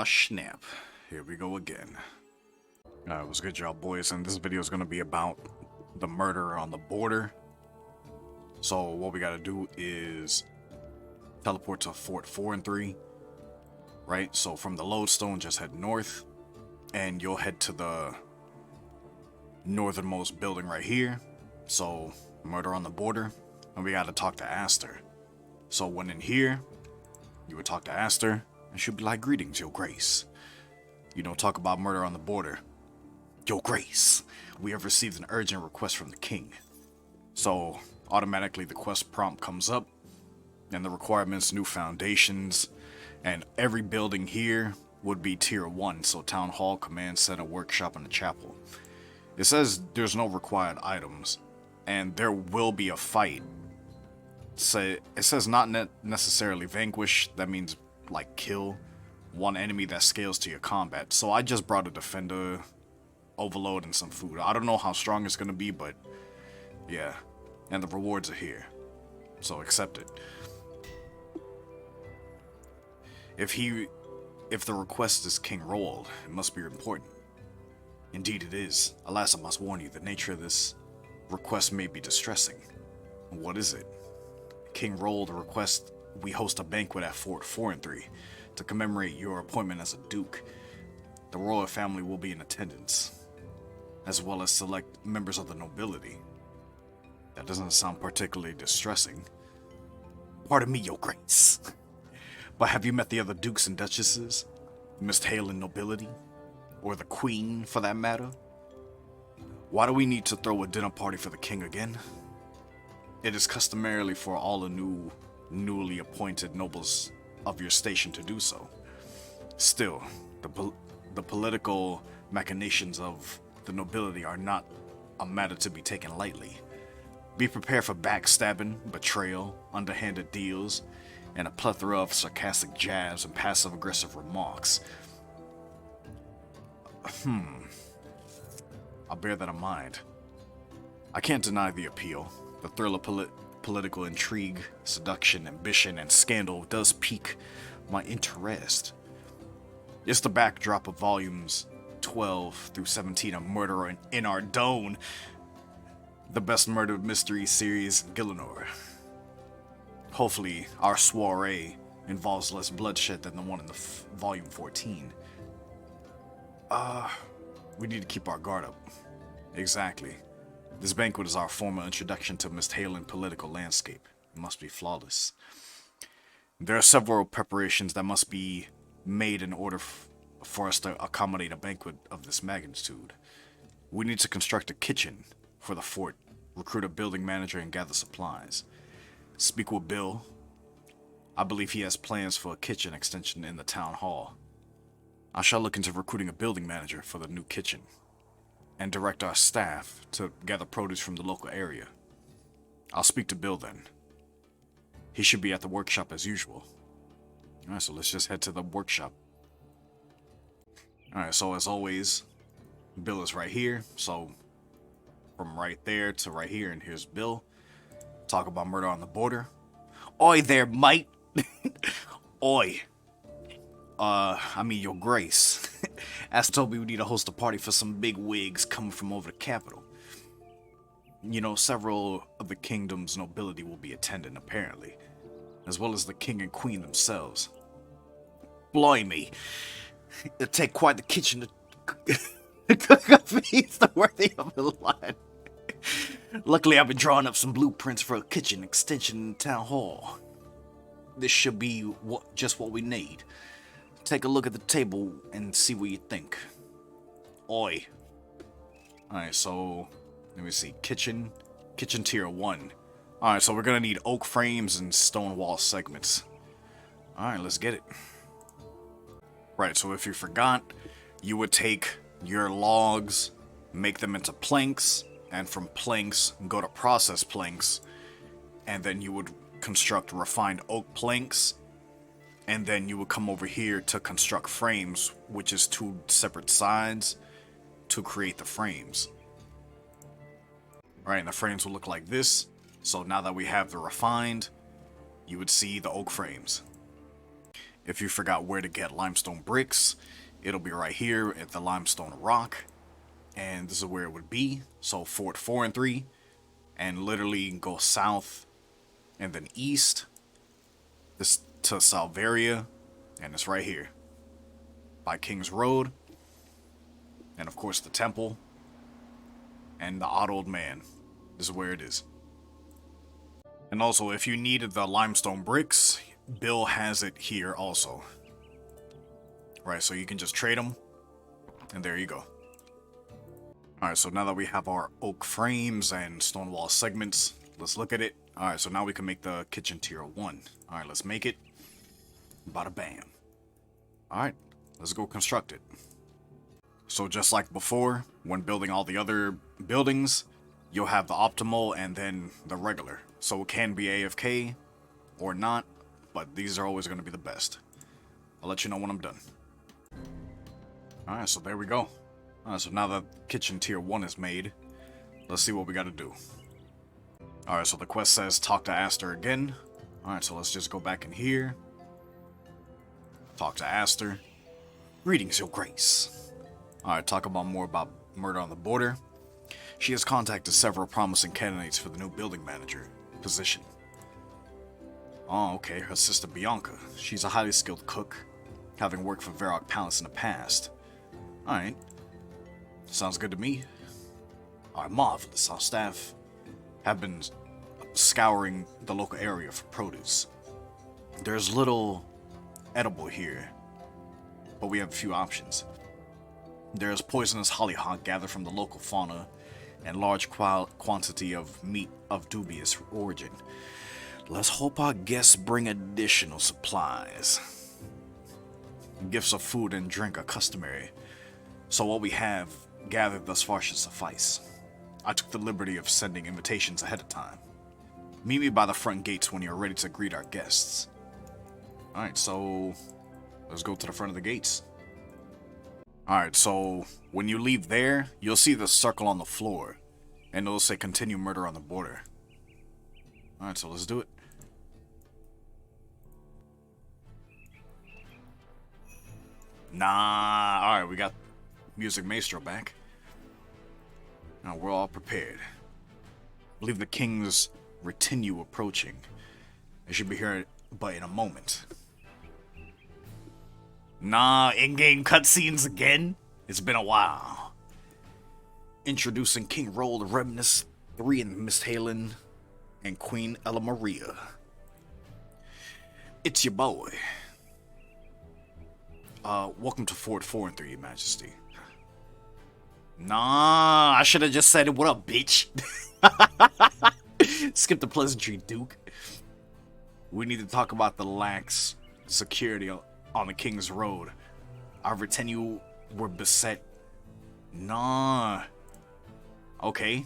Aw, snap. Here we go again. What's good, y'all boys? And this video is going to be about the murder on the border. So what we got to do is teleport to Fort 4 and 3. Right? So from the lodestone, just head north. And you'll head to the northernmost building right here. So, murder on the border. And we got to talk to Aster. So when in here, you would talk to Aster. And she'll be like, greetings, your grace. You don't talk about murder on the border. Your grace, we have received an urgent request from the king. So, automatically the quest prompt comes up. And the requirements, new foundations. And every building here would be tier 1. So, town hall, command center, workshop, and a chapel. It says there's no required items. And there will be a fight. So, it says not necessarily vanquish. That means like kill one enemy that scales to your combat. So I just brought a defender, overload, and some food. I don't know how strong it's gonna be, but yeah. And the rewards are here, so accept it. If the request is King Roald, it must be important. Indeed it is. Alas, I must warn you, the nature of this request may be distressing. What is it? King Roald requests we host a banquet at Fort 4 and 3 to commemorate your appointment as a duke. The royal family will be in attendance, as well as select members of the nobility. That doesn't sound particularly distressing. Pardon me, your grace. But have you met the other dukes and duchesses? Mist Halen nobility? Or the queen, for that matter? Why do we need to throw a dinner party for the king again? It is customarily for all the newly appointed nobles of your station to do so. Still, the political machinations of the nobility are not a matter to be taken lightly. Be prepared for backstabbing, betrayal, underhanded deals, and a plethora of sarcastic jabs and passive-aggressive remarks. I'll bear that in mind. I can't deny the appeal. The thrill of political intrigue, seduction, ambition, and scandal does pique my interest. It's the backdrop of volumes 12 through 17 of Murder in Ardone, the best murder mystery series in Gillinor. Hopefully, our soiree involves less bloodshed than the one in the volume 14. We need to keep our guard up. Exactly. This banquet is our formal introduction to Mist Halen political landscape. It must be flawless. There are several preparations that must be made in order for us to accommodate a banquet of this magnitude. We need to construct a kitchen for the fort, recruit a building manager, and gather supplies. Speak with Bill. I believe he has plans for a kitchen extension in the town hall. I shall look into recruiting a building manager for the new kitchen, and direct our staff to gather produce from the local area. I'll speak to Bill then. He should be at the workshop as usual. Alright, so let's just head to the workshop. Alright, so as always, Bill is right here. So, from right there to right here, and here's Bill. Talk about murder on the border. Oi there, mate! Oi! Your grace. Asked Toby we need to host a party for some big wigs coming from over the capital. You know, several of the kingdom's nobility will be attending, apparently. As well as the king and queen themselves. Blimey. It'll take quite the kitchen to cook a feast worthy of a line. Luckily, I've been drawing up some blueprints for a kitchen extension in the town hall. This should be just what we need. Take a look at the table and see what you think. Oi. Alright, so let me see. Kitchen tier 1. Alright, so we're gonna need oak frames and stone wall segments. Alright, let's get it. Right, so if you forgot, you would take your logs, make them into planks, and from planks, go to process planks, and then you would construct refined oak planks. And then you would come over here to construct frames, which is 2 separate sides to create the frames. Alright, and the frames will look like this. So now that we have the refined, you would see the oak frames. If you forgot where to get limestone bricks, it'll be right here at the limestone rock. And this is where it would be. So Fort 4 and 3. And literally go south and then east. This to Salveria. And it's right here. By King's Road. And of course the temple. And the odd old man. This is where it is. And also, if you needed the limestone bricks, Bill has it here also. Right, so you can just trade them. And there you go. Alright, so now that we have our oak frames and stone wall segments, let's look at it. Alright, so now we can make the kitchen tier 1. Alright, let's make it. Bada bam. Alright, let's go construct it. So just like before, when building all the other buildings, you'll have the optimal and then the regular. So it can be AFK or not, but these are always going to be the best. I'll let you know when I'm done. Alright, so there we go. Alright, so now that kitchen tier 1 is made, let's see what we got to do. Alright, so the quest says talk to Aster again. Alright, so let's just go back in here. Talk to Aster. Greetings, your grace. Alright, talk about more about murder on the border. She has contacted several promising candidates for the new building manager position. Oh, okay, her sister Bianca. She's a highly skilled cook, having worked for Varrock Palace in the past. Alright. Sounds good to me. Alright, marvelous. Our staff have been scouring the local area for produce. There's little edible here, but we have a few options. There's poisonous hollyhock gathered from the local fauna, and large quantity of meat of dubious origin. Let's hope our guests bring additional supplies. Gifts of food and drink are customary, so what we have gathered thus far should suffice. I took the liberty of sending invitations ahead of time. Meet me by the front gates when you're ready to greet our guests. Alright, so let's go to the front of the gates. Alright, so when you leave there, you'll see the circle on the floor, and it'll say continue murder on the border. Alright, so let's do it. Nah, alright, we got Music Maestro back. Now we're all prepared. I believe the king's retinue approaching. They should be here but in a moment. Nah, in-game cutscenes again? It's been a while. Introducing King Roll of Remnus 3 and Miss Halen and Queen Ella Maria. It's your boy. Welcome to Fort 4 and 3, Your Majesty. Nah, I should have just said, what up, bitch? Skip the pleasantry, Duke. We need to talk about the lax security on the King's Road. Our retinue were beset. Nah. Okay.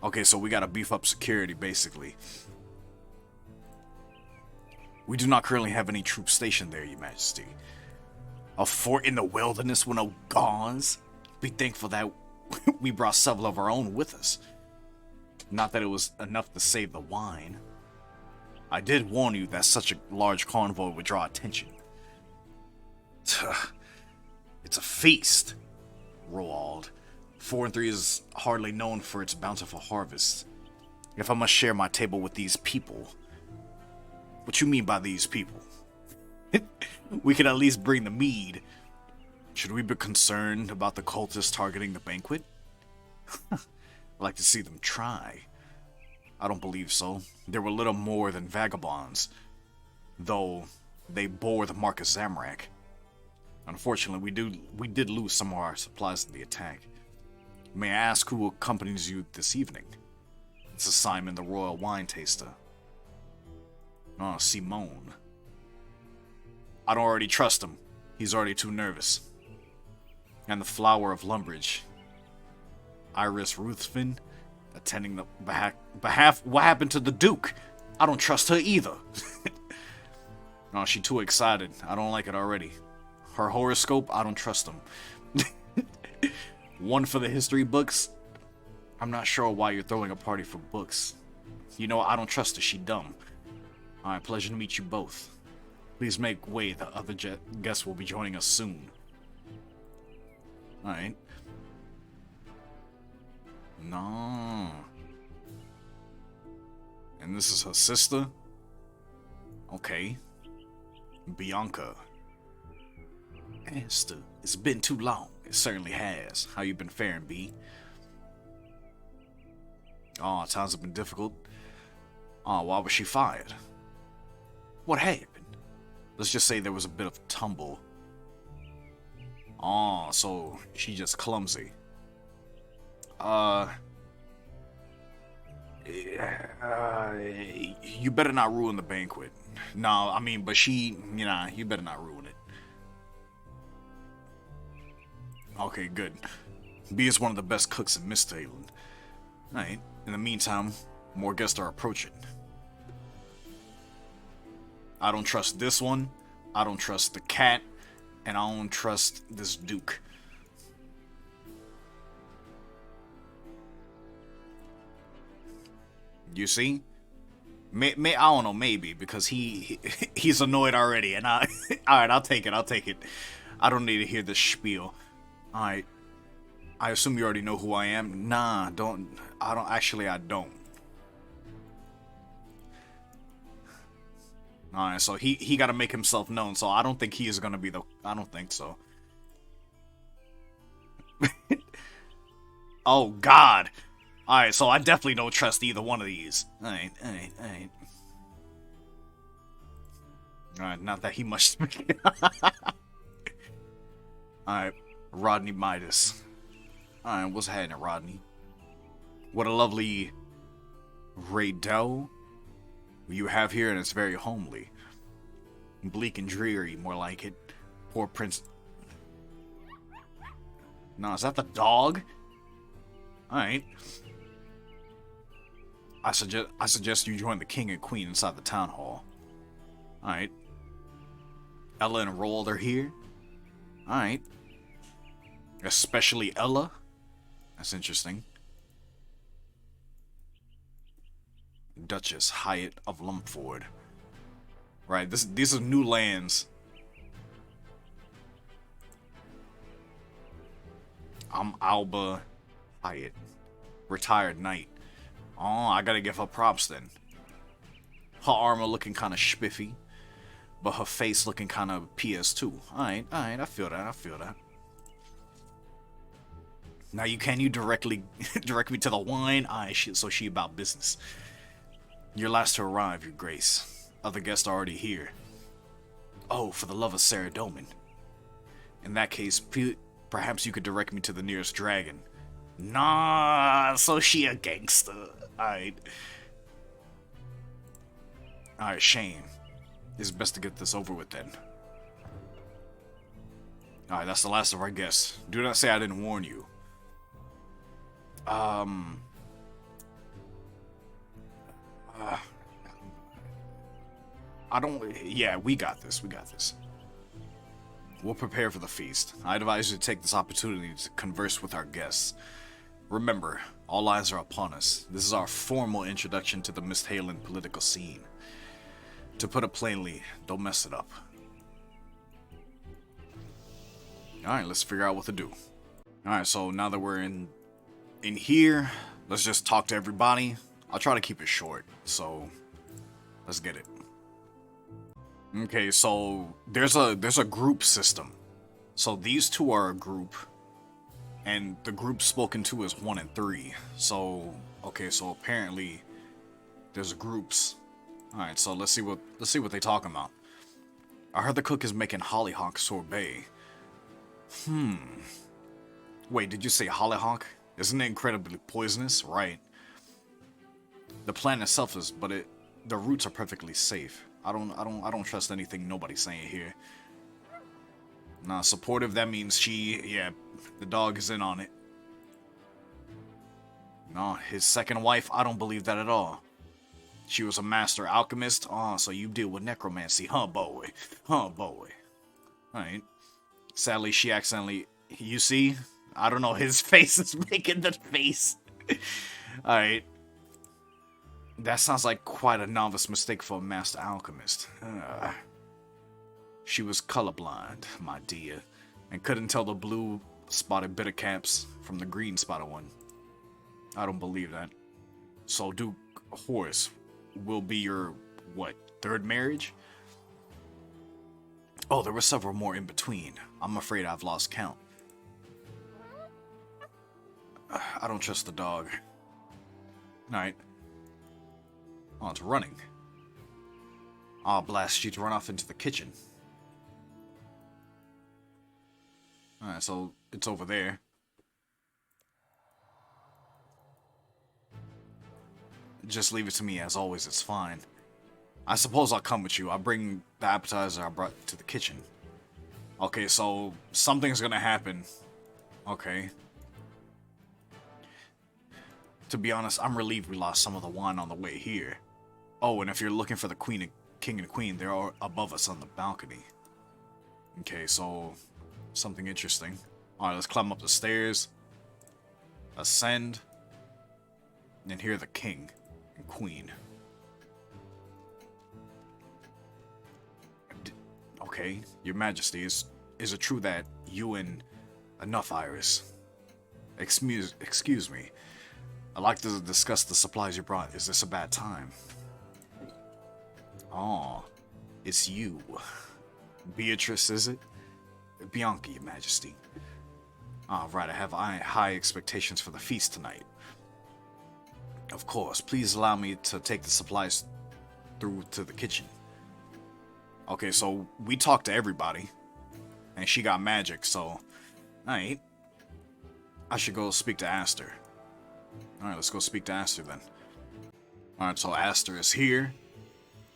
Okay, so we gotta beef up security, basically. We do not currently have any troops stationed there, Your Majesty. A fort in the wilderness with no guards? Be thankful that we brought several of our own with us. Not that it was enough to save the wine. I did warn you that such a large convoy would draw attention. It's a feast, Roald. 4 and 3 is hardly known for its bountiful harvest. If I must share my table with these people... What you mean by these people? We could at least bring the mead. Should we be concerned about the cultists targeting the banquet? I'd like to see them try. I don't believe so. They were little more than vagabonds, though they bore the mark of Zamrak. Unfortunately, we did lose some of our supplies in the attack. May I ask who accompanies you this evening? It's Simon, the royal wine taster. Oh, Simone. I don't already trust him. He's already too nervous. And the flower of Lumbridge, Iris Ruthven, attending the behalf. What happened to the Duke? I don't trust her either. Oh, she's too excited. I don't like it already. Her horoscope, I don't trust him. One for the history books. I'm not sure why you're throwing a party for books. You know, I don't trust her. She dumb. Alright, pleasure to meet you both. Please make way. The other guests will be joining us soon. Alright. No. And this is her sister? Okay. Bianca. Esther, it's been too long. It certainly has. How you been faring, B? Oh, times have been difficult. Oh, why was she fired? What happened? Let's just say there was a bit of tumble. Oh, so she just clumsy. You better not ruin the banquet. No, I mean, but she, you better not ruin it. Okay, good. B is one of the best cooks in Misthaven. Alright, in the meantime, more guests are approaching. I don't trust this one, I don't trust the cat, and I don't trust this duke. You see? I don't know, maybe, because he's annoyed already, and alright, I'll take it. I don't need to hear this spiel. Alright. I assume you already know who I am? Nah, I don't. I don't. Alright, so he gotta make himself known, so I don't think he is gonna be the... I don't think so. Oh, God. Alright, so I definitely don't trust either one of these. Alright. Alright, not that he must... Alright, Rodney Midas. Alright, what's happening, Rodney? What a lovely... Raydell you have here, and it's very homely. Bleak and dreary, more like it. Poor Prince... No, is that the dog? Alright. I suggest you join the king and queen inside the town hall. Alright. Ella and Roald are here. Alright. Especially Ella. That's interesting. Duchess Hyatt of Lumford. Right, these are new lands. I'm Alba Hyatt. Retired knight. Oh, I gotta give her props then. Her armor looking kind of spiffy, but her face looking kind of PS2. Alright, I feel that. Now can you direct me to the wine? So she about business. You're last to arrive, your grace. Other guests are already here. Oh, for the love of Sarah Doman. In that case, perhaps you could direct me to the nearest dragon. Nah, so she a gangster. Alright, Shane. It's best to get this over with then. Alright, that's the last of our guests. Do not say I didn't warn you. Yeah, we got this. We'll prepare for the feast. I advise you to take this opportunity to converse with our guests. Remember, all eyes are upon us. This is our formal introduction to the Misthaven political scene. To put it plainly, don't mess it up. Alright, let's figure out what to do. Alright, so now that we're in here, let's just talk to everybody. I'll try to keep it short, so let's get it. Okay, so there's a group system. So these two are a group, and the group spoken to is 1 and 3. So okay, so apparently there's groups. All right, so let's see what they talking about. I heard the cook is making hollyhock sorbet. Wait, did you say hollyhock? Isn't it incredibly poisonous? Right. The plant itself is, but the roots are perfectly safe. I don't trust anything nobody's saying here. Nah, supportive, that means the dog is in on it. No, his second wife, I don't believe that at all. She was a master alchemist. Oh, so you deal with necromancy, huh, boy? Alright. Sadly, she accidentally... You see? I don't know, his face is making the face. Alright. That sounds like quite a novice mistake for a master alchemist. She was colorblind, my dear, and couldn't tell the blue spotted bitter caps from the green spotted one. I don't believe that. So Duke Horace will be your, what, third marriage? Oh, there were several more in between. I'm afraid I've lost count. I don't trust the dog. Alright. Oh, it's running. I'll blast you to run off into the kitchen. Alright, so it's over there. Just leave it to me, as always, it's fine. I suppose I'll come with you. I'll bring the appetizer I brought to the kitchen. Okay, so something's gonna happen. Okay. To be honest, I'm relieved we lost some of the wine on the way here. Oh, and if you're looking for the king and queen, they're all above us on the balcony. Okay, so something interesting. Alright, let's climb up the stairs. Ascend. And hear the king and queen. Okay, your majesty, is it true that you and... Enough, Iris. Excuse me. I'd like to discuss the supplies you brought. Is this a bad time? Oh, it's you. Beatrice, is it? Bianca, your majesty. Right, I have high expectations for the feast tonight. Of course, please allow me to take the supplies through to the kitchen. Okay, so we talked to everybody. And she got magic, so... Alright. I should go speak to Aster. Alright, let's go speak to Aster then. Alright, so Aster is here.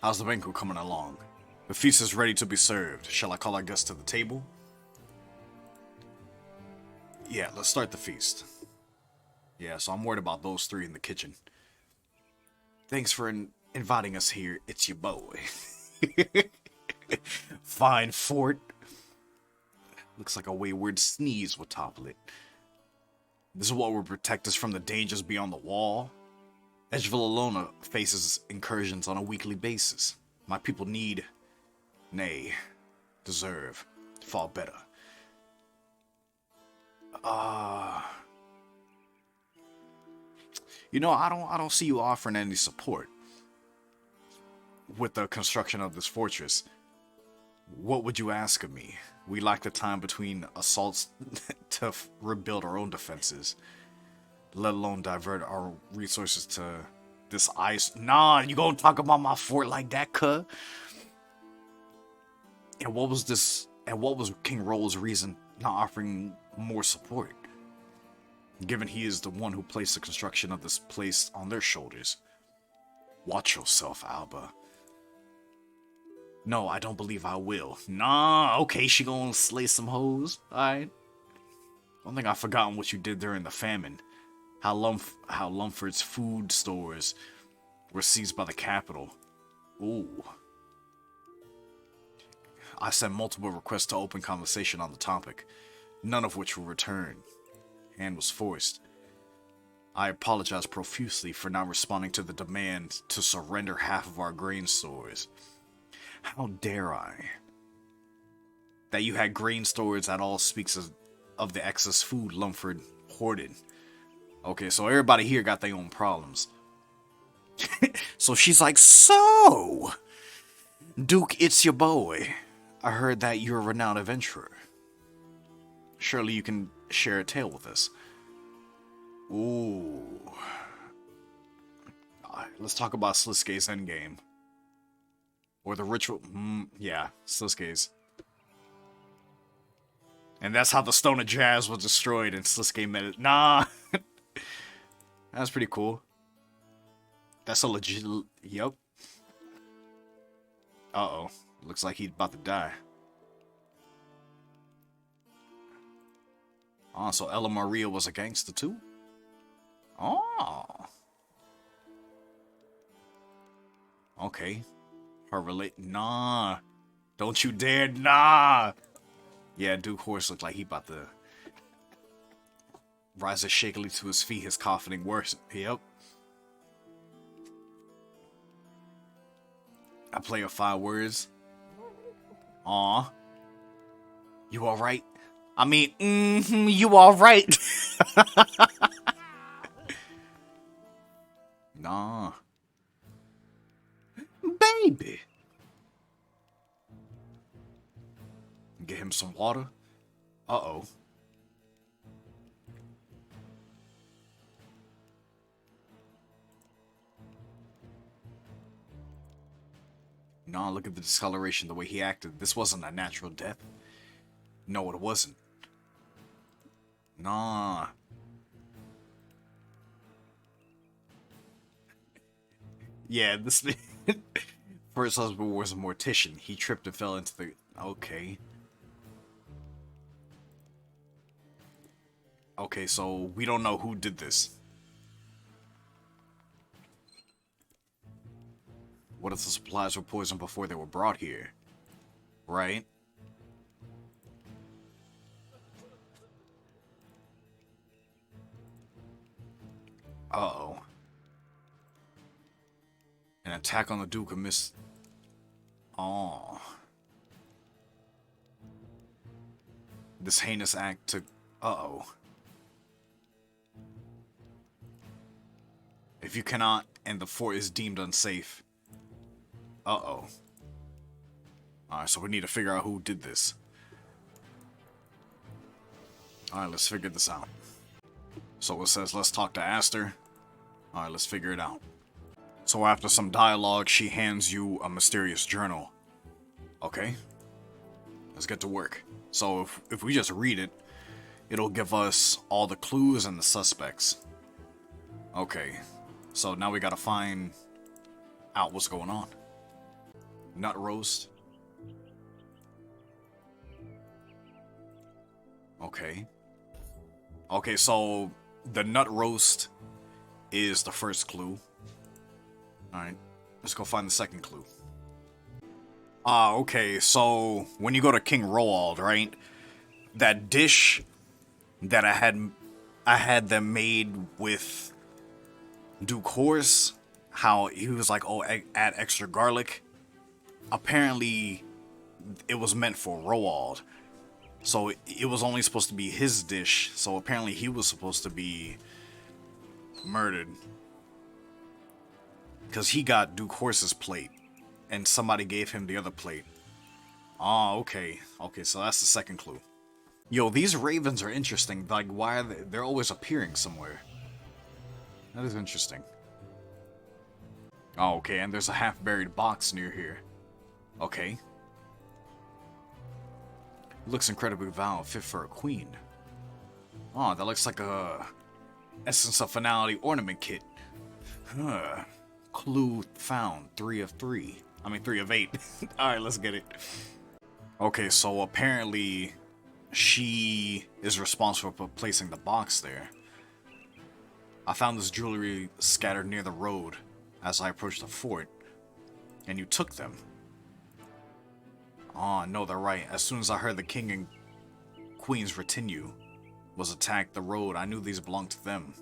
How's the banquet coming along? The feast is ready to be served. Shall I call our guests to the table? Yeah, let's start the feast. Yeah, so I'm worried about those three in the kitchen. Thanks for inviting us here. It's your boy. Fine fort. Looks like a wayward sneeze would topple it. This is what will protect us from the dangers beyond the wall. Edgeville alone faces incursions on a weekly basis. My people need, nay, deserve, far better. You know, I don't see you offering any support with the construction of this fortress. What would you ask of me? We lack the time between assaults to rebuild our own defenses, let alone divert our resources to this ice. Nah, you gonna talk about my fort like that, cuh? And what was this? And what was King Roll's reason not offering more support? Given he is the one who placed the construction of this place on their shoulders. Watch yourself, Alba. No, I don't believe I will. Nah, okay, she gonna slay some hoes. Alright. One thing I've forgotten what you did during the famine. How Lumford's food stores were seized by the capital. Ooh. I sent multiple requests to open conversation on the topic, none of which were returned. Hand was forced. I apologize profusely for not responding to the demand to surrender half of our grain stores. How dare I? That you had grain stores at all speaks of the excess food Lumford hoarded. Okay, so everybody here got their own problems. So she's like, so, Duke, it's your boy. I heard that you're a renowned adventurer. Surely you can share a tale with us. Ooh. Alright, let's talk about Sliske's endgame. Or the ritual. Yeah, Sliske's. And that's how the Stone of Jazz was destroyed and Sliske met it. Nah. That's pretty cool. That's a legit. Yep. Uh-oh. Looks like he's about to die. Oh, so Ella Maria was a gangster too? Oh. Okay. Her Nah. Don't you dare. Nah. Yeah, Duke Horse looked like he about to rises shakily to his feet, his coughing worse. Yep. I play of 5 words. Aw. You alright? I mean, you alright? Nah. Baby. Get him some water. Uh-oh. Nah, look at the discoloration, the way he acted. This wasn't a natural death. No, it wasn't. Nah. Yeah, this first husband was a mortician. He tripped and fell into the... Okay. Okay, so we don't know who did this. What if the supplies were poisoned before they were brought here? Right? Uh-oh. An attack on the Duke of Miss... Oh. This heinous act took... Uh-oh. If you cannot, and the fort is deemed unsafe... Uh-oh. Alright, so we need to figure out who did this. Alright, let's figure this out. So it says, let's talk to Aster. Alright, let's figure it out. So after some dialogue, she hands you a mysterious journal. Okay. Let's get to work. So if we just read it, it'll give us all the clues and the suspects. Okay. So now we gotta find out what's going on. Nut roast. Okay. Okay, so the nut roast is the first clue. Alright, let's go find the second clue. Okay, so when you go to King Roald, right? That dish that I had them made with Duke Horse, how he was like, oh, add extra garlic. Apparently, it was meant for Roald. So it was only supposed to be his dish. So apparently he was supposed to be murdered. Because he got Duke Horse's plate. And somebody gave him the other plate. Oh, okay. Okay, so that's the second clue. Yo, these ravens are interesting. Like, why are they're always appearing somewhere. That is interesting. Oh, okay, and there's a half-buried box near here. Okay. Looks incredibly vile, fit for a queen. Oh, that looks like a Essence of Finality ornament kit. Huh. Clue found. 3 of 3. I mean, 3 of 8. Alright, let's get it. Okay, so apparently she is responsible for placing the box there. I found this jewelry scattered near the road as I approached the fort, and you took them. Oh, no, they're right. As soon as I heard the king and queen's retinue was attacked the road, I knew these belonged to them.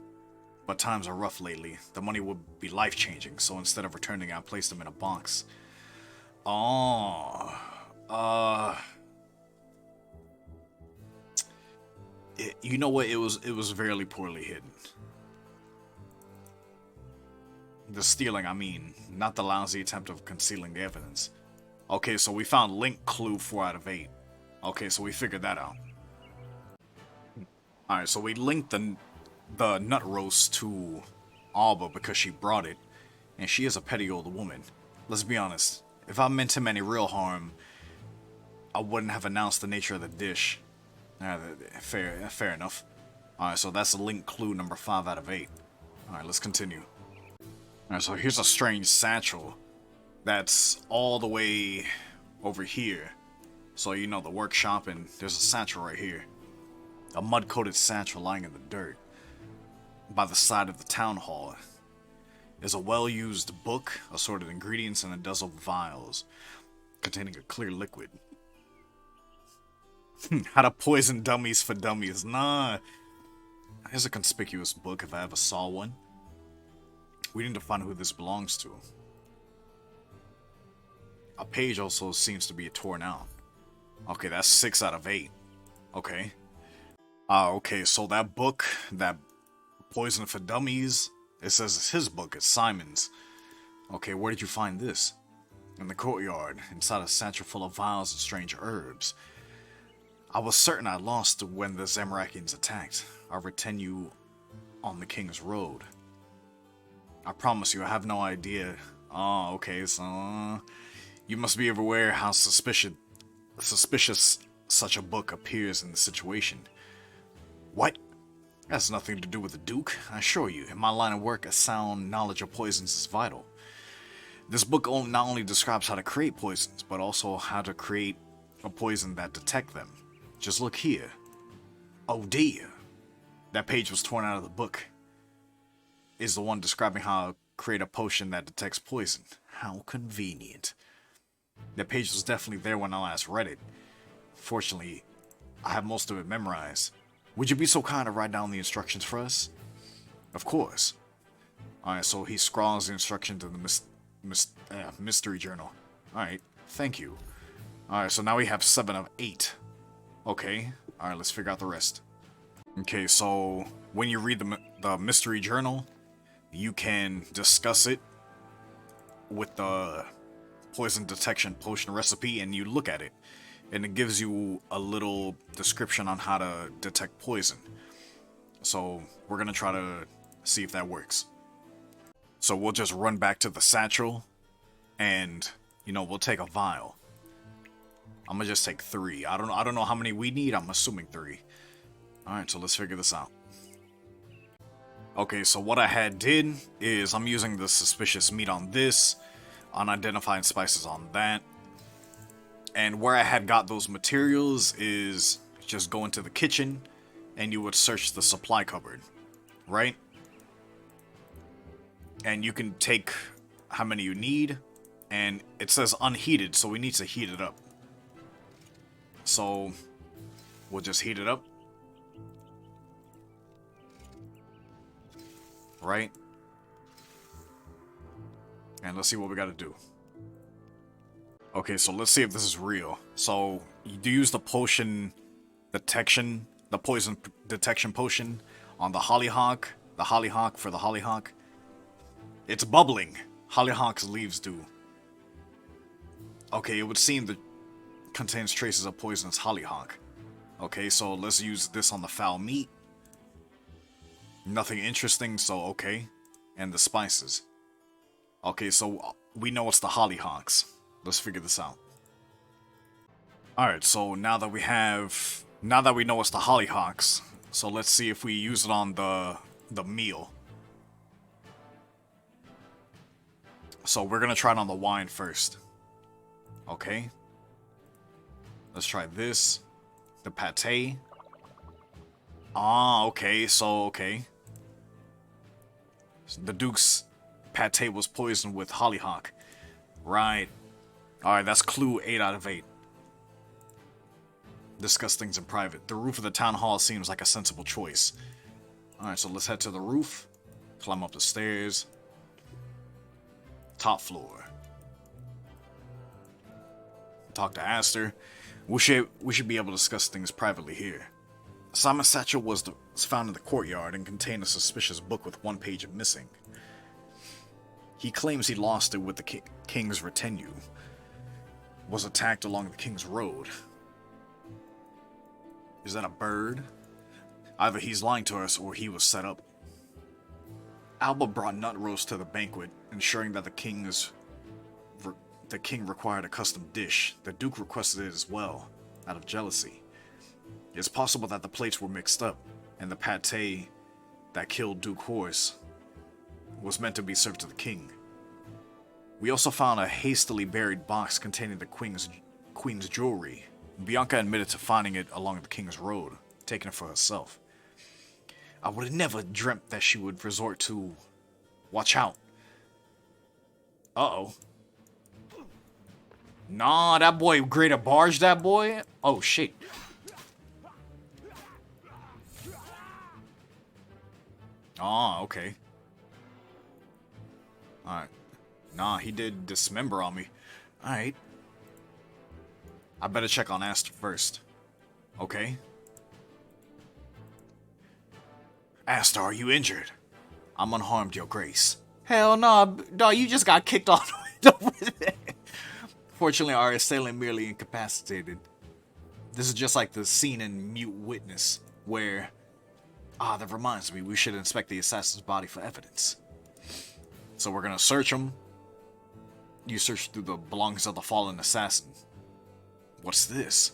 But times are rough lately. The money would be life-changing, so instead of returning, I placed them in a box. Oh, you know what? It was very poorly hidden. The stealing, I mean, not the lousy attempt of concealing the evidence. Okay, so we found link clue 4 out of 8. Okay, so we figured that out. Alright, so we linked the nut roast to Alba because she brought it, and she is a petty old woman. Let's be honest, if I meant him any real harm, I wouldn't have announced the nature of the dish. Fair enough. Alright, so that's a link clue number 5 out of 8. Alright, let's continue. Alright, so here's a strange satchel that's all the way over here. So you know the workshop, and there's a satchel right here. A mud-coated satchel lying in the dirt. By the side of the town hall is a well-used book, assorted ingredients, and a dozen vials containing a clear liquid. How to poison dummies for dummies. Nah. Here's a conspicuous book if I ever saw one. We need to find who this belongs to. A page also seems to be torn out. Okay, that's 6 out of 8. Okay. Okay, so that book, that Poison for Dummies, it says it's his book, it's Simon's. Okay, where did you find this? In the courtyard, inside a satchel full of vials and strange herbs. I was certain I lost when the Zamarakians attacked our retinue on the King's Road. I promise you, I have no idea. Oh, okay, so you must be aware how suspicious such a book appears in the situation. What? That has nothing to do with the Duke. I assure you, in my line of work, a sound knowledge of poisons is vital. This book not only describes how to create poisons, but also how to create a poison that detect them. Just look here. Oh dear. That page was torn out of the book. Is the one describing how to create a potion that detects poison. How convenient. That page was definitely there when I last read it. Fortunately, I have most of it memorized. Would you be so kind to write down the instructions for us? Of course. Alright, so he scrawls the instructions in the mystery journal. Alright, thank you. Alright, so now we have 7 of 8. Okay, alright, let's figure out the rest. Okay, so when you read the mystery journal, you can discuss it with the poison detection potion recipe, and you look at it, and it gives you a little description on how to detect poison. So we're gonna try to see if that works. So we'll just run back to the satchel, and we'll take a vial. I'm gonna just take 3. I don't know how many we need. I'm assuming 3. All right, so let's figure this out. Okay, so what I did is I'm using the suspicious meat on this, unidentified spices on that, and where I had got those materials is just go into the kitchen, and you would search the supply cupboard, right? And you can take how many you need, and it says unheated, so we need to heat it up. So we'll just heat it up. Right? And let's see what we gotta do. Okay, so let's see if this is real. So you do use the potion detection, the poison detection potion on the hollyhock. The hollyhock for the hollyhock. It's bubbling. Hollyhock's leaves do. Okay, it would seem that contains traces of poisonous hollyhock. Okay, so let's use this on the foul meat. Nothing interesting, so okay. And the spices. Okay, so we know it's the hollyhocks. Let's figure this out. Alright, so now that we know it's the hollyhocks, so let's see if we use it on the meal. So we're gonna try it on the wine first. Okay. Let's try this. The pate. Ah, okay, so okay. The Duke's pate was poisoned with hollyhock. Right. Alright, that's clue 8 out of 8. Discuss things in private. The roof of the town hall seems like a sensible choice. Alright, so let's head to the roof. Climb up the stairs. Top floor. Talk to Aster. We should be able to discuss things privately here. Simon's satchel was found in the courtyard and contained a suspicious book with 1 page missing. He claims he lost it with the king's retinue. Was attacked along the King's Road. Is that a bird? Either he's lying to us or he was set up. Alba brought nut roast to the banquet, ensuring that the king required a custom dish. The Duke requested it as well, out of jealousy. It's possible that the plates were mixed up, and the pate that killed Duke Horse was meant to be served to the king. We also found a hastily buried box containing the queen's jewelry. Bianca admitted to finding it along the King's Road, taking it for herself. I would have never dreamt that she would resort to... Watch out. Uh-oh. Nah, that boy greater barge, that boy. Oh, shit. Oh, okay. Alright. Nah, he did dismember on me. Alright. I better check on Aster first. Okay. Aster, are you injured? I'm unharmed, Your Grace. Hell no, dog, you just got kicked off the window. Fortunately, our assailant merely incapacitated. This is just like the scene in Mute Witness, where... Ah, that reminds me, we should inspect the assassin's body for evidence. So we're gonna search him. You search through the belongings of the fallen assassin. What's this?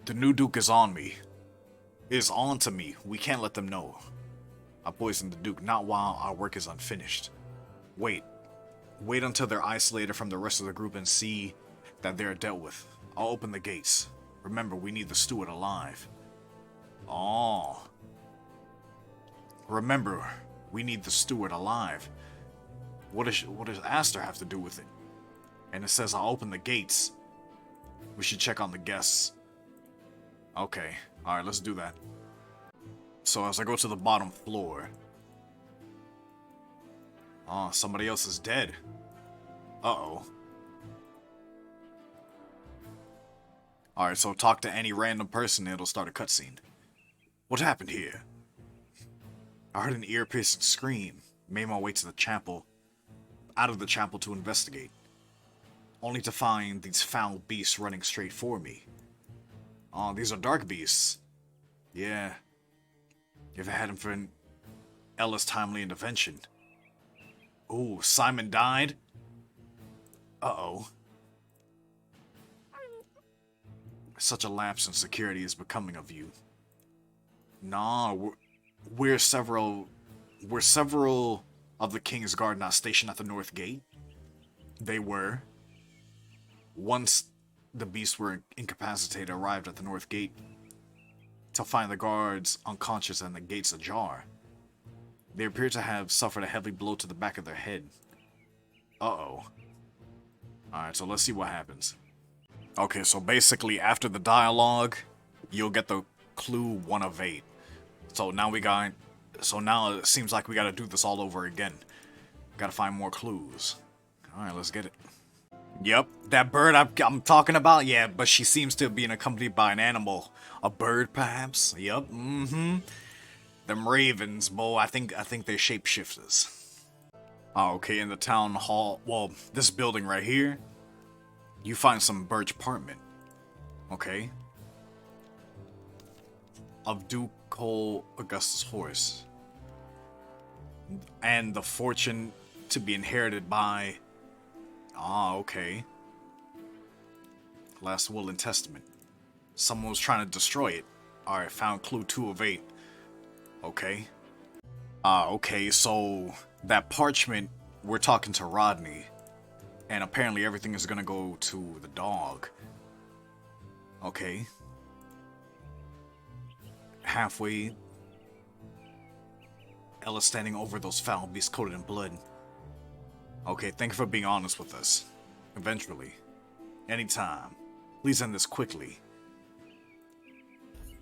The new Duke is on me. Is on to me. We can't let them know. I poisoned the Duke, not while our work is unfinished. Wait. Wait until they're isolated from the rest of the group and see that they're dealt with. I'll open the gates. Remember, we need the steward alive. Oh. Remember, we need the steward alive. What does Aster have to do with it? And it says I'll open the gates. We should check on the guests. Okay. Alright, let's do that. So as I go to the bottom floor... Oh, somebody else is dead. Uh-oh. Alright, so talk to any random person and it'll start a cutscene. What happened here? I heard an ear-piercing scream. Made my way to the chapel. Out of the chapel to investigate. Only to find these foul beasts running straight for me. Oh, these are dark beasts. Yeah. If it hadn't been Ella's timely intervention. Ooh, Simon died? Uh-oh. Such a lapse in security is becoming of you. Nah, we're several of the King's Guard not stationed at the North Gate. They were. Once the beasts were incapacitated, arrived at the North Gate to find the guards unconscious and the gates ajar. They appear to have suffered a heavy blow to the back of their head. Uh-oh. Alright, so let's see what happens. Okay, so basically after the dialogue, you'll get the clue 1 of 8. So now now it seems like we gotta do this all over again. Gotta find more clues. Alright, let's get it. Yep, that bird I'm talking about, yeah, but she seems to be accompanied by an animal. A bird, perhaps? Yep, Them ravens, boy, I think they're shapeshifters. Oh, okay, in the town hall, well, this building right here, you find some birch parchment. Okay. Of Duke Cole Augustus' horse. And the fortune to be inherited by... Ah, okay. Last will and testament. Someone was trying to destroy it. Alright, found clue 2 of 8. Okay. Okay, so... That parchment, we're talking to Rodney. And apparently everything is gonna go to the dog. Okay. Halfway... Ella standing over those foul beasts coated in blood. Okay, thank you for being honest with us. Eventually. Anytime. Please end this quickly.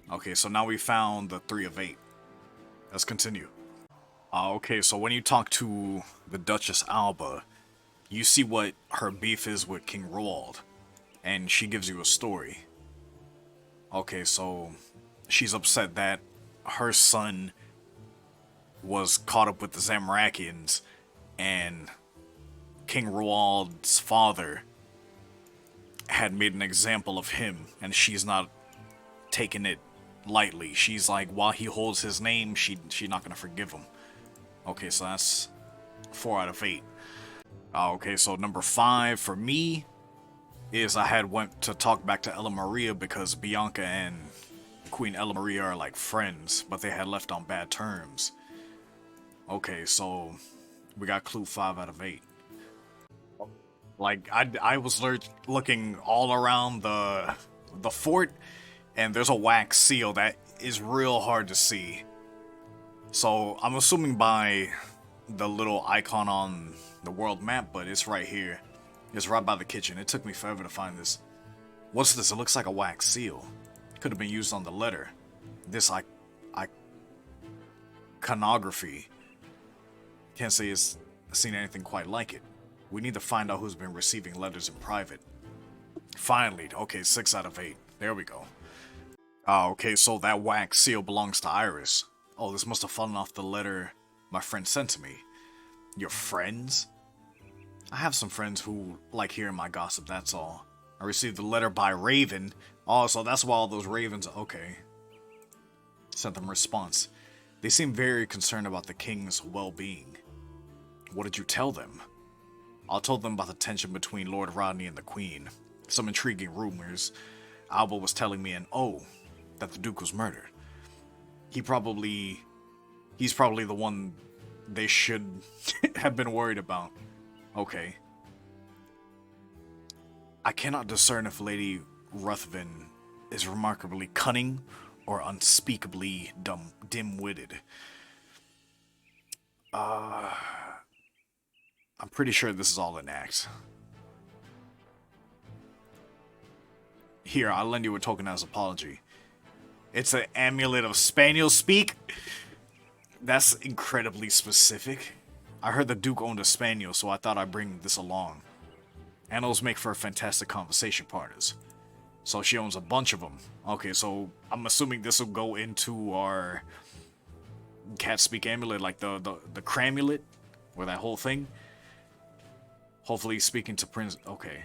Okay, so now we found the 3 of 8. Let's continue. Okay, so when you talk to the Duchess Alba, you see what her beef is with King Roald. And she gives you a story. Okay, so she's upset that her son was caught up with the Zamorakians and King Roald's father had made an example of him, and she's not taking it lightly. She's like, while he holds his name, she's not gonna forgive him. Okay, so that's 4 out of 8. Okay, so number 5 for me is I had went to talk back to Ella Maria because Bianca and Queen Ella Maria are like friends, but they had left on bad terms. Okay, so we got clue 5 out of 8. Like, I was looking all around the fort, and there's a wax seal that is real hard to see. So, I'm assuming by the little icon on the world map, but it's right here. It's right by the kitchen. It took me forever to find this. What's this? It looks like a wax seal. Could have been used on the letter. This iconography. Can't say it's seen anything quite like it. We need to find out who's been receiving letters in private. Finally. Okay, 6 out of 8. There we go. Ah, okay, so that wax seal belongs to Iris. Oh, this must have fallen off the letter my friend sent to me. Your friends? I have some friends who like hearing my gossip, that's all. I received the letter by Raven. Oh, so that's why all those ravens... Okay. Sent them a response. They seem very concerned about the king's well-being. What did you tell them? I told them about the tension between Lord Rodney and the Queen. Some intriguing rumors. Alba was telling me, that the Duke was murdered. He's probably the one they should have been worried about. Okay. I cannot discern if Lady Ruthven is remarkably cunning or unspeakably dim-witted. I'm pretty sure this is all an act. Here, I'll lend you a token as apology. It's an amulet of spaniel speak? That's incredibly specific. I heard the Duke owned a spaniel, so I thought I'd bring this along. Animals make for fantastic conversation partners. So she owns a bunch of them. Okay, so I'm assuming this will go into our cat speak amulet, like the cramulet, or that whole thing. Hopefully speaking to Prince... Okay.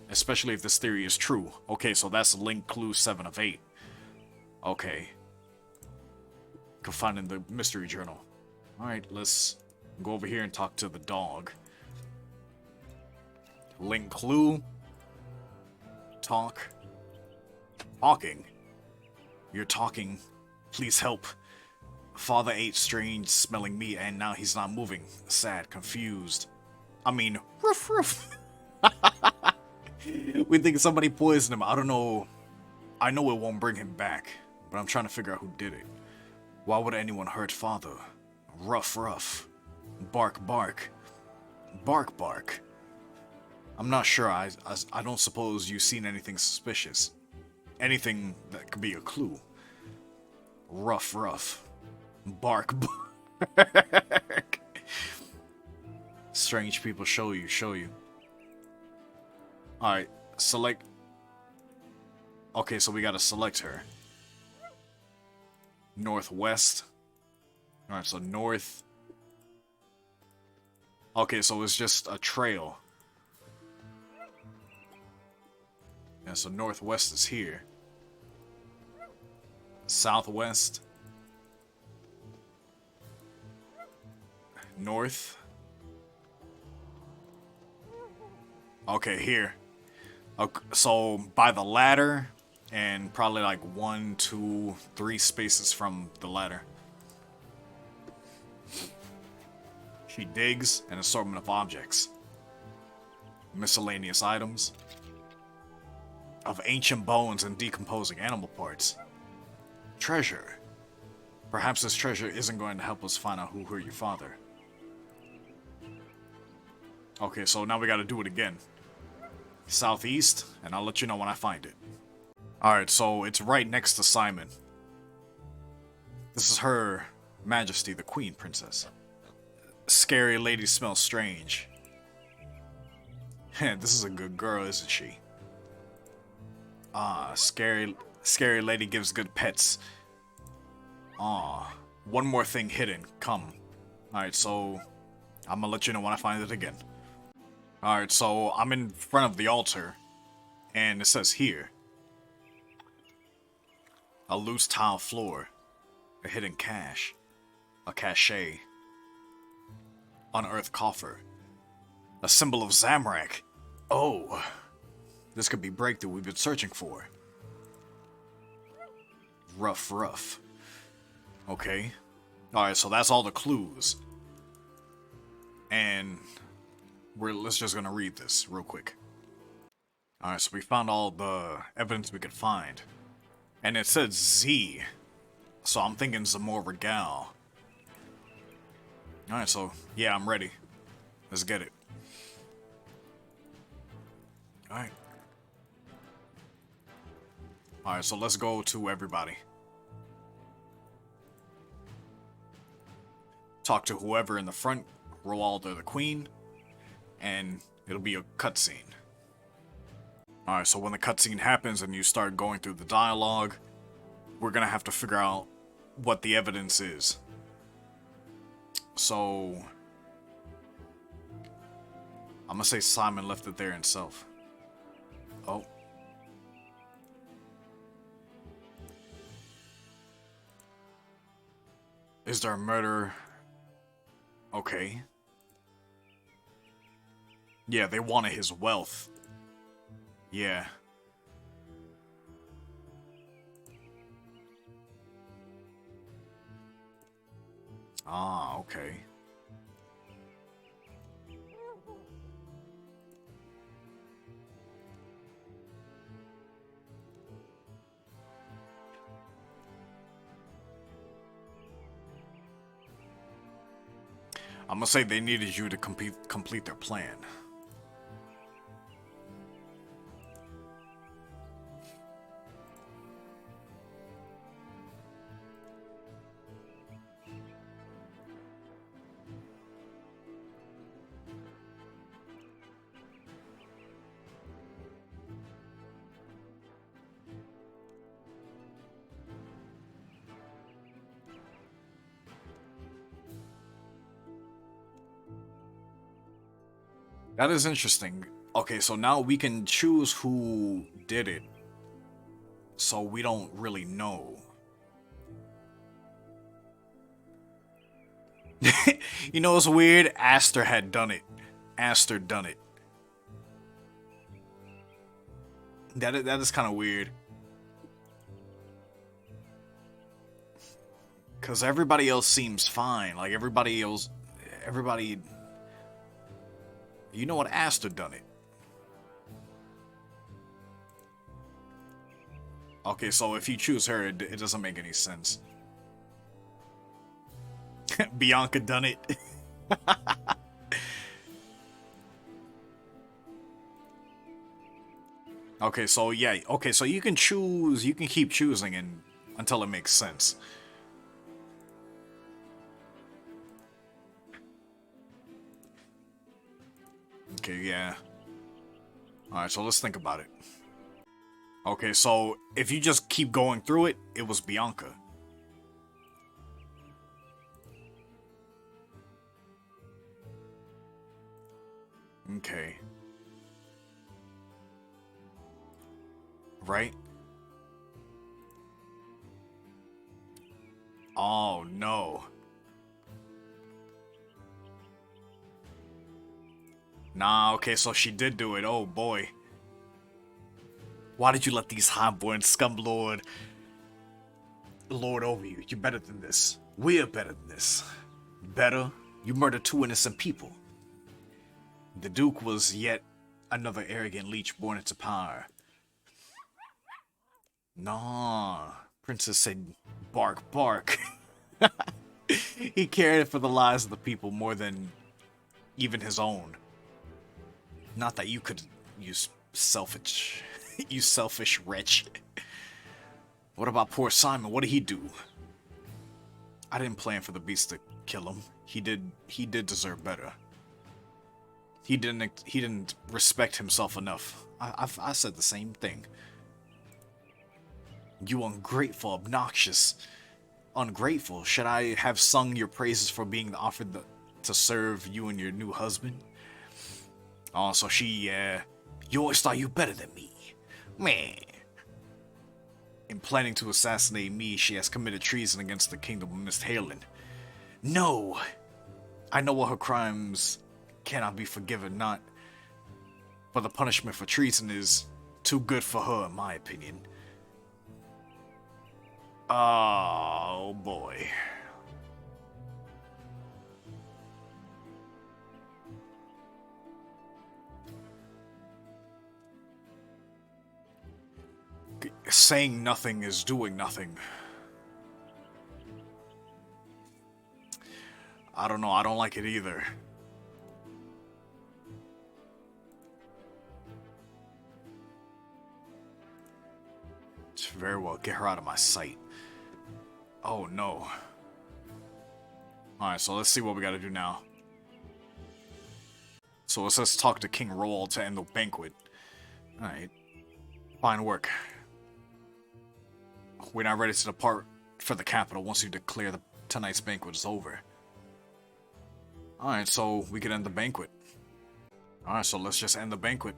Especially if this theory is true. Okay, so that's link clue 7 of 8. Okay. Can find in the mystery journal. Alright, let's go over here and talk to the dog. Link clue. Talk. Talking. You're talking. Please help. Father ate strange smelling meat and now he's not moving. Sad, confused. I mean, roof roof. We think somebody poisoned him. I don't know. I know it won't bring him back, but I'm trying to figure out who did it. Why would anyone hurt Father? Ruff ruff. Bark bark. Bark bark. I'm not sure. I don't suppose you've seen anything suspicious. Anything that could be a clue. Ruff ruff. Bark bark. Strange people show you. Alright, select... Okay, so we gotta select her. Northwest. Alright, so north. Okay, so it's just a trail. Yeah, so northwest is here. Southwest. North. Okay, here. Okay, so by the ladder, and probably like 1, 2, 3 spaces from the ladder. She digs an assortment of objects. Miscellaneous items. Of ancient bones and decomposing animal parts. Treasure. Perhaps this treasure isn't going to help us find out who hurt your father. Okay, so now we gotta do it again. Southeast, and I'll let you know when I find it. Alright, so it's right next to Simon. This is Her Majesty, the Queen Princess. Scary lady smells strange. This is a good girl, isn't she? Ah, scary lady gives good pets. Ah, one more thing hidden. Come. Alright, so I'm gonna let you know when I find it again. Alright, so I'm in front of the altar, and it says here. A loose tile floor. A hidden cache. A cachet. Unearthed coffer. A symbol of Zamrak. Oh. This could be breakthrough we've been searching for. Rough, rough. Okay. Alright, so that's all the clues. And let's just gonna read this real quick. Alright, so we found all the evidence we could find. And it said Z. So I'm thinking Zamor Regal. Alright, so yeah, I'm ready. Let's get it. Alright. Alright, so let's go to everybody. Talk to whoever in the front, Roalda the Queen, and it'll be a cutscene. Alright, so when the cutscene happens and you start going through the dialogue, we're gonna have to figure out what the evidence is. So, I'm gonna say Simon left it there himself. Oh. Is there a murder? Okay. Yeah, they wanted his wealth. Yeah. Ah, okay. I'm gonna say they needed you to complete their plan. That is interesting. Okay, so now we can choose who did it. So we don't really know. You know what's weird? Aster had done it. Aster done it. That is kind of weird. Because everybody else seems fine. Like, everybody... You know what? Aster done it. Okay, so if you choose her, it doesn't make any sense. Bianca done it. Okay, so yeah. Okay, so you can choose. You can keep choosing until it makes sense. Okay, yeah. Alright, so let's think about it. Okay, so if you just keep going through it, it was Bianca. Okay. Right? Oh, no. Nah, okay, so she did do it. Oh, boy. Why did you let these highborn scum lord over you? You're better than this. We're better than this. Better? You murdered 2 innocent people. The Duke was yet another arrogant leech born into power. Nah, Princess said, bark, bark. He cared for the lives of the people more than even his own. Not that you could use selfish, you selfish wretch. What about poor Simon? What did he do? I didn't plan for the beast to kill him. He did deserve better. He didn't respect himself enough. I said the same thing. You ungrateful, obnoxious. Ungrateful. Should I have sung your praises for being offered to serve you and your new husband? Oh, so she, you always thought you better than me. Man. In planning to assassinate me, she has committed treason against the kingdom of Mist Halen. No! I know what her crimes cannot be forgiven, not... But the punishment for treason is too good for her, in my opinion. Oh, boy. Saying nothing is doing nothing. I don't know, I don't like it either. Very well, get her out of my sight. Oh no. Alright, so let's see what we gotta do now. So it says talk to King Roald to end the banquet. Alright. Fine work. We're not ready to depart for the capital once you declare tonight's banquet is over. Alright, so we can end the banquet. Alright, so let's just end the banquet.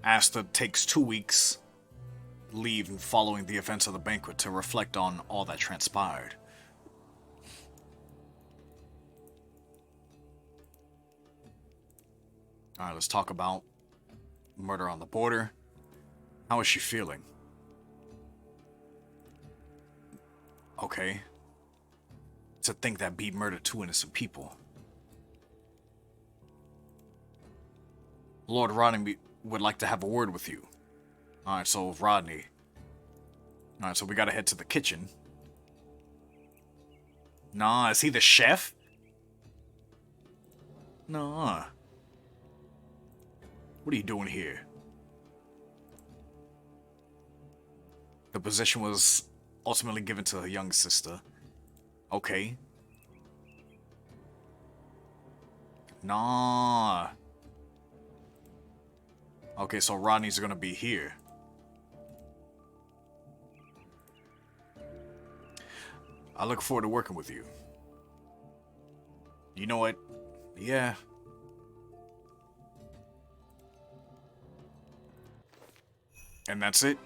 Asta takes 2 weeks leave following the events of the banquet to reflect on all that transpired. Alright, let's talk about murder on the border. How is she feeling? Okay. To think that Beat murdered 2 innocent people. Lord Rodney would like to have a word with you. Alright, so Rodney. Alright, so we gotta head to the kitchen. Nah, is he the chef? Nah. What are you doing here? The position was ultimately given to her young sister. Okay. Nah. Okay, so Rodney's gonna be here. I look forward to working with you. You know what? Yeah. And that's it.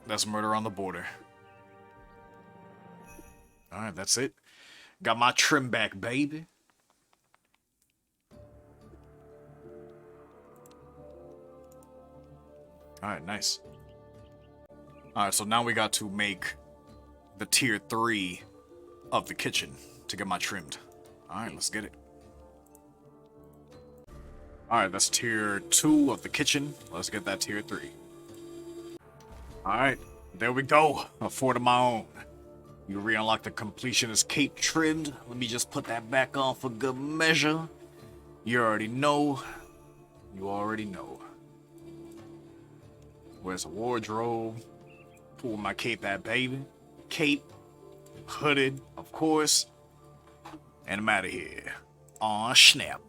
That's murder on the border. Alright, that's it. Got my trim back, baby. Alright, nice. Alright, so now we got to make the tier 3 of the kitchen to get my trimmed. Alright, let's get it. Alright, that's tier 2 of the kitchen. Let's get that tier 3. Alright, there we go. A fort of my own. You re-unlock the completionist cape trimmed. Let me just put that back on for good measure. You already know. You already know. Where's the wardrobe? Pull my cape at, baby. Cape. Hooded, of course. And I'm out of here. Aw, snap.